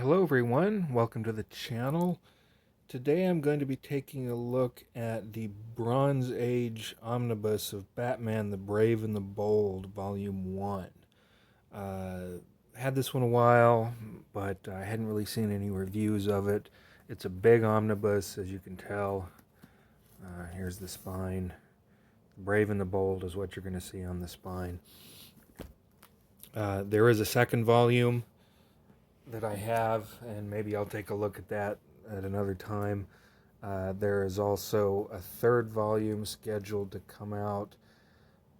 Hello everyone, welcome to the channel. Today I'm going to be taking a look at the Bronze Age Omnibus of Batman the Brave and the Bold, Volume 1. Had this one a while, but I hadn't really seen any reviews of it. It's a big omnibus, as you can tell. Here's the spine. Brave and the Bold is what you're going to see on the spine. There is a second volume that I have, and maybe I'll take a look at that at another time. There is also a third volume scheduled to come out,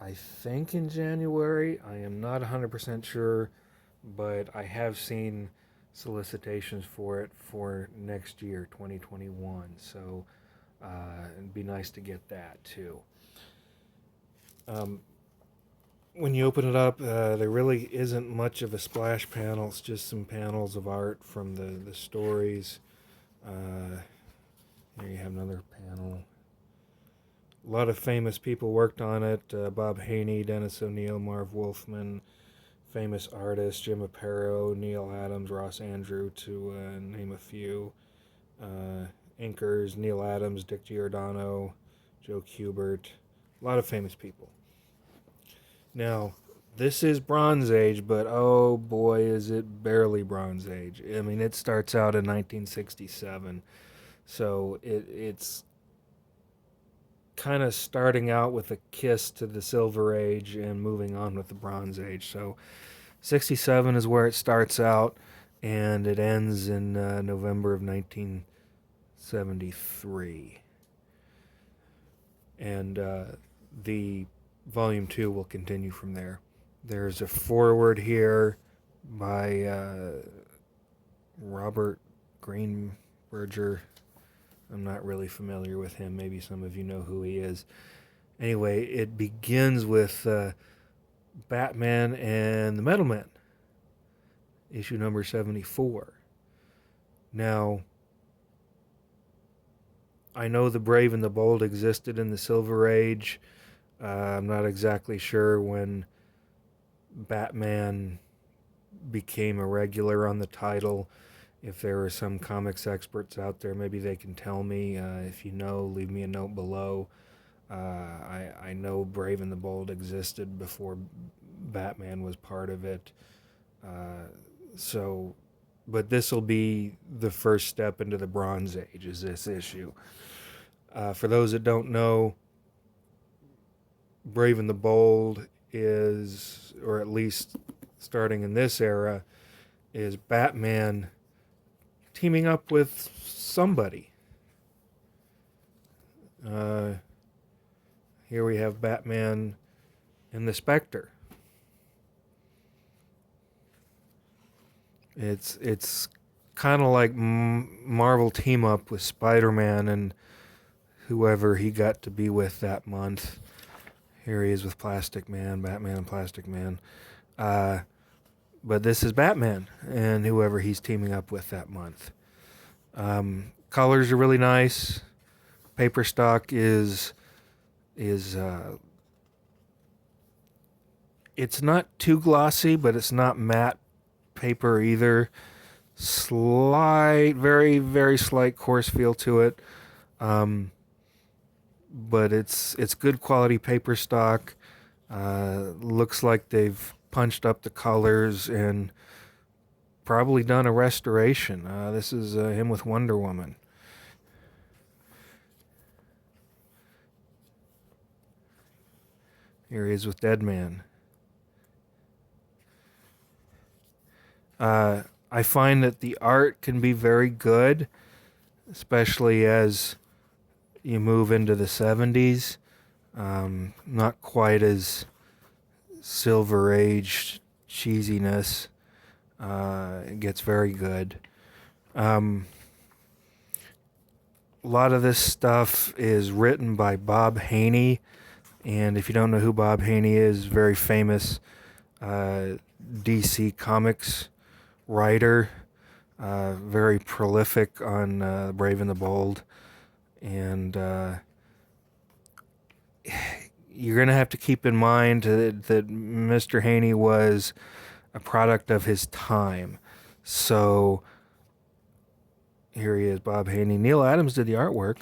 I think in January. I am not 100% sure, but I have seen solicitations for it for next year, 2021. So it'd be nice to get that too. When you open it up, there really isn't much of a splash panel. It's just some panels of art from the stories. Here you have another panel. A lot of famous people worked on it. Bob Haney, Dennis O'Neil, Marv Wolfman, famous artists, Jim Aparo, Neil Adams, Ross Andrew, to name a few. Inkers, Neil Adams, Dick Giordano, Joe Kubert. A lot of famous people. Now, this is Bronze Age, but oh boy, is it barely Bronze Age. I mean, it starts out in 1967, so it's kind of starting out with a kiss to the Silver Age and moving on with the Bronze Age. So 67 is where it starts out, and it ends in November of 1973. And the Volume 2 will continue from there. There's a foreword here by Robert Greenberger. I'm not really familiar with him. Maybe some of you know who he is. Anyway, it begins with Batman and the Middlemen, issue number 74. Now, I know the Brave and the Bold existed in the Silver Age. I'm not exactly sure when Batman became a regular on the title. If there are some comics experts out there, maybe they can tell me. If you know, leave me a note below. I know Brave and the Bold existed before Batman was part of it. But this will be the first step into the Bronze Age, is this issue. For those that don't know, Brave and the Bold is, or at least starting in this era, is Batman teaming up with somebody. Here we have Batman and the Spectre. It's kind of like Marvel team up with Spider-Man and whoever he got to be with that month. Here he is with Plastic Man, Batman and Plastic Man. But this is Batman and whoever he's teaming up with that month. Colors are really nice. Paper stock is it's not too glossy, but it's not matte paper either. Very, very slight coarse feel to it. But it's good quality paper stock. Looks like they've punched up the colors and probably done a restoration. This is him with Wonder Woman. Here he is with Deadman. I find that the art can be very good, especially as you move into the 70s. Not quite as Silver Age cheesiness. It gets very good. A lot of this stuff is written by Bob Haney, and if you don't know who Bob Haney is, very famous DC Comics writer, very prolific on Brave and the Bold. And you're going to have to keep in mind that Mr. Haney was a product of his time. So Here he is, Bob Haney. Neil Adams did the artwork.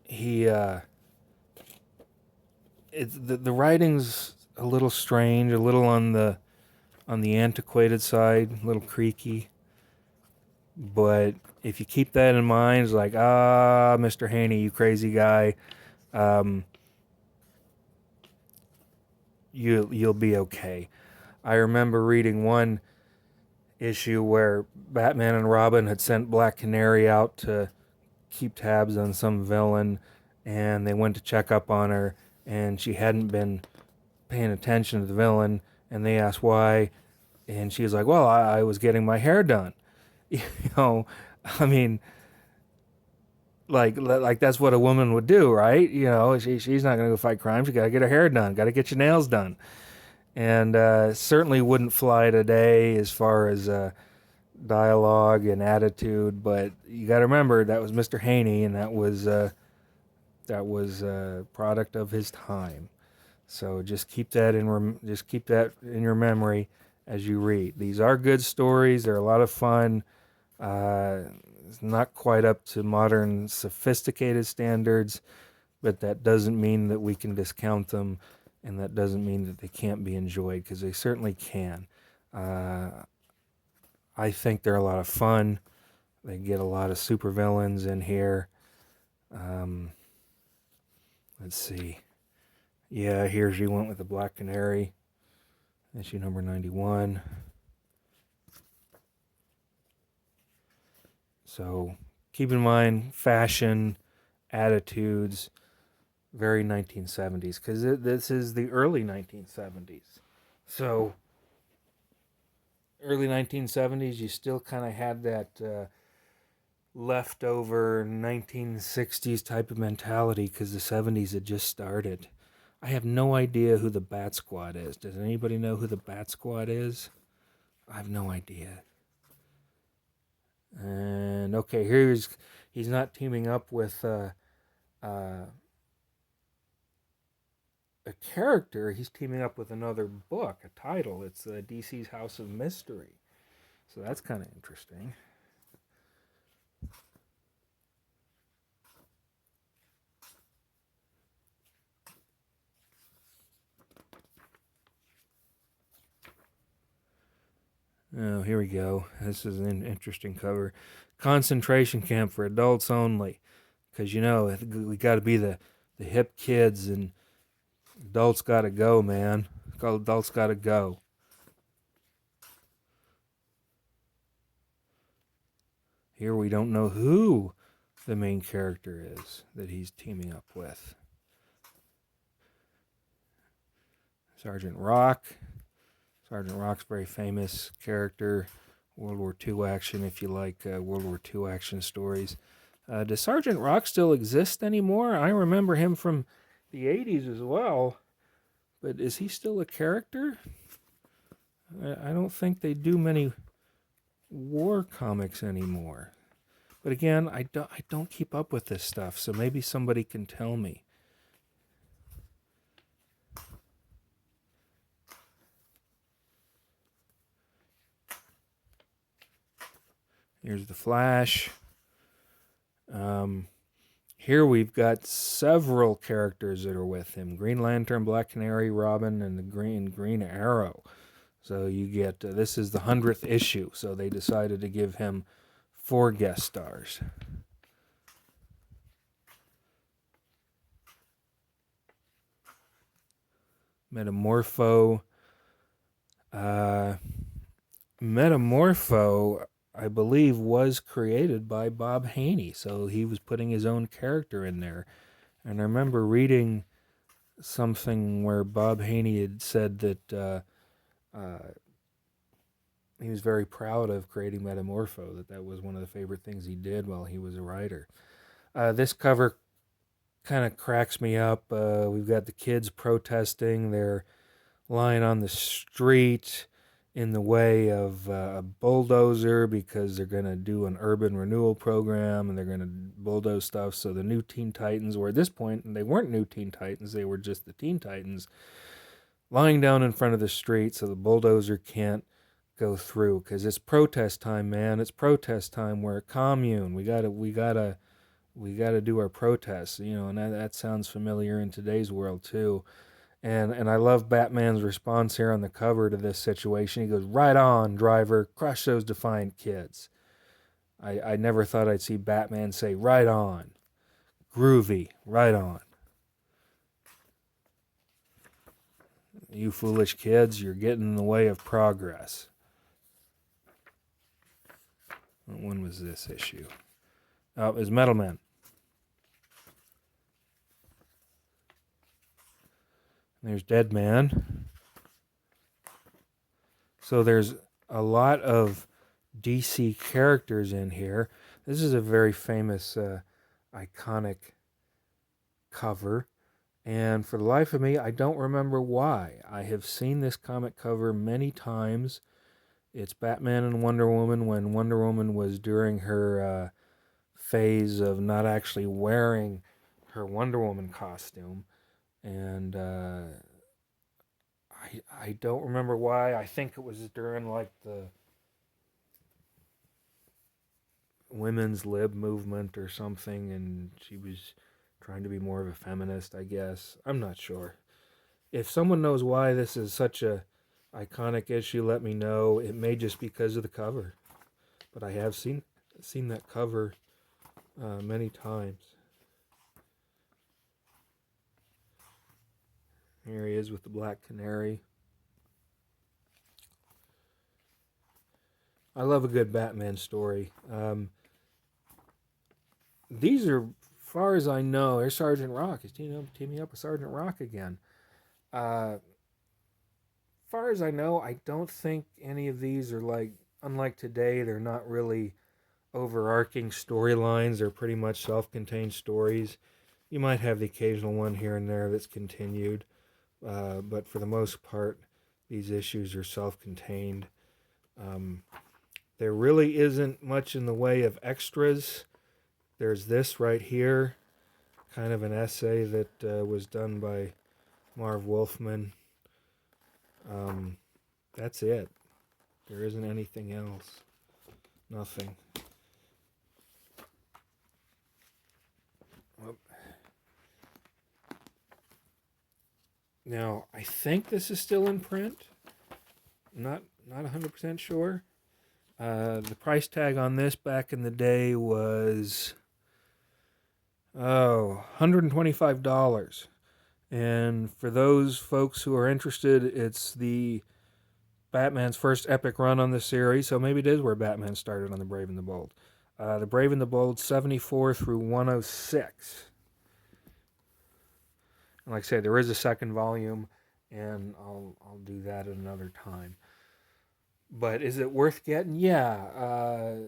The writing's a little strange, a little on the antiquated side, a little creaky. But if you keep that in mind, it's like, Mr. Haney, you crazy guy, you'll be okay. I remember reading one issue where Batman and Robin had sent Black Canary out to keep tabs on some villain, and they went to check up on her, and she hadn't been paying attention to the villain, and they asked why, and she was like, well, I was getting my hair done. You know, I mean, like that's what a woman would do, right? You know, she's not going to go fight crime. She got to get her hair done, got to get your nails done. And certainly wouldn't fly today as far as dialogue and attitude, but you got to remember that was Mr. Haney, and that was a product of his time. So just keep that in your memory as you read. These are good stories. They're a lot of fun. It's not quite up to modern sophisticated standards, but that doesn't mean that we can discount them, and that doesn't mean that they can't be enjoyed, because they certainly can. I think they're a lot of fun. They get a lot of supervillains in here. Let's see. Yeah, here she went with the Black Canary. Issue number 91. So keep in mind fashion, attitudes, very 1970s, because this is the early 1970s. So early 1970s, you still kind of had that leftover 1960s type of mentality, because the 70s had just started. I have no idea who the Bat Squad is. Does anybody know who the Bat Squad is? I have no idea. And okay, he's not teaming up with a character. He's teaming up with another book, a title. It's DC's House of Mystery. So that's kind of interesting. Oh, here we go. This is an interesting cover. Concentration camp for adults only. Because, you know, we got to be the hip kids, and adults got to go, man. Adults got to go. Here we don't know who the main character is that he's teaming up with. Sergeant Rock. Sergeant Rock's a very famous character. World War II action, if you like World War II action stories. Does Sergeant Rock still exist anymore? I remember him from the 80s as well. But is he still a character? I don't think they do many war comics anymore. But again, I don't keep up with this stuff, so maybe somebody can tell me. Here's the Flash. Here we've got several characters that are with him. Green Lantern, Black Canary, Robin, and the Green Arrow. So you get, this is the 100th issue, so they decided to give him 4 guest stars. Metamorpho. Metamorpho, I believe, was created by Bob Haney, so he was putting his own character in there. And I remember reading something where Bob Haney had said that he was very proud of creating Metamorpho, that was one of the favorite things he did while he was a writer. This cover kind of cracks me up. We've got the kids protesting. They're lying on the street in the way of a bulldozer because they're going to do an urban renewal program, and they're going to bulldoze stuff. So the new Teen Titans were, at this point, they weren't new Teen Titans, they were just the Teen Titans, lying down in front of the street so the bulldozer can't go through, because it's protest time, man. It's protest time. We're a commune. We gotta do our protests, and that sounds familiar in today's world too. And I love Batman's response here on the cover to this situation. He goes, "Right on, driver, crush those defiant kids." I never thought I'd see Batman say, "Right on, groovy, right on. You foolish kids, you're getting in the way of progress." When was this issue? Oh, it was Middlemen. There's Dead Man. So there's a lot of DC characters in here. This is a very famous, iconic cover. And for the life of me, I don't remember why. I have seen this comic cover many times. It's Batman and Wonder Woman when Wonder Woman was during her phase of not actually wearing her Wonder Woman costume. And I don't remember why. I think it was during like the women's lib movement or something, and she was trying to be more of a feminist, I guess. I'm not sure. If someone knows why this is such a iconic issue, let me know. It may just be because of the cover, but I have seen that cover many times. Here he is with the Black Canary. I love a good Batman story. These are, far as I know, there's Sergeant Rock. He's teaming up with Sergeant Rock again. Far as I know, I don't think any of these are like, unlike today, they're not really overarching storylines. They're pretty much self-contained stories. You might have the occasional one here and there that's continued, but for the most part, these issues are self-contained. There really isn't much in the way of extras. There's this right here, kind of an essay that was done by Marv Wolfman. That's it. There isn't anything else. Nothing. Now, I think this is still in print. Not 100% sure. The price tag on this back in the day was $125. And for those folks who are interested, it's the Batman's first epic run on the series, so maybe it is where Batman started on The Brave and the Bold. The Brave and the Bold, 74 through 106. And like I say, there is a second volume, and I'll do that at another time. But is it worth getting? Yeah.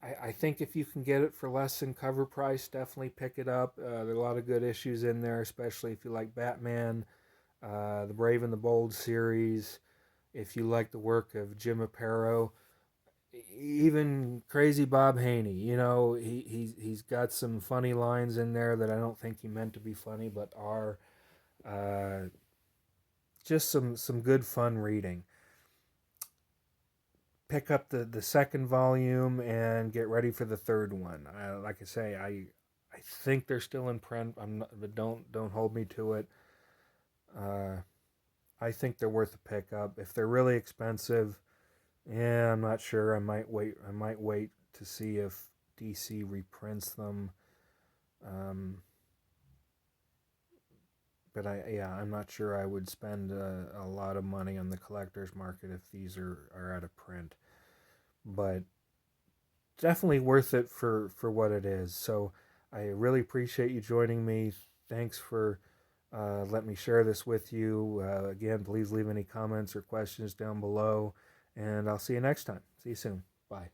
I think if you can get it for less than cover price, definitely pick it up. There are a lot of good issues in there, especially if you like Batman, the Brave and the Bold series. If you like the work of Jim Aparo, even Crazy Bob Haney, he's got some funny lines in there that I don't think he meant to be funny, but are just some good fun reading. Pick up the second volume and get ready for the third one. Like I say, I think they're still in print. But don't hold me to it. I think they're worth a pickup. If they're really expensive, yeah, I'm not sure. I might wait to see if DC reprints them. But I'm not sure I would spend a lot of money on the collector's market if these are out of print. But definitely worth it for what it is. So I really appreciate you joining me. Thanks for letting me share this with you. Again, please leave any comments or questions down below. And I'll see you next time. See you soon. Bye.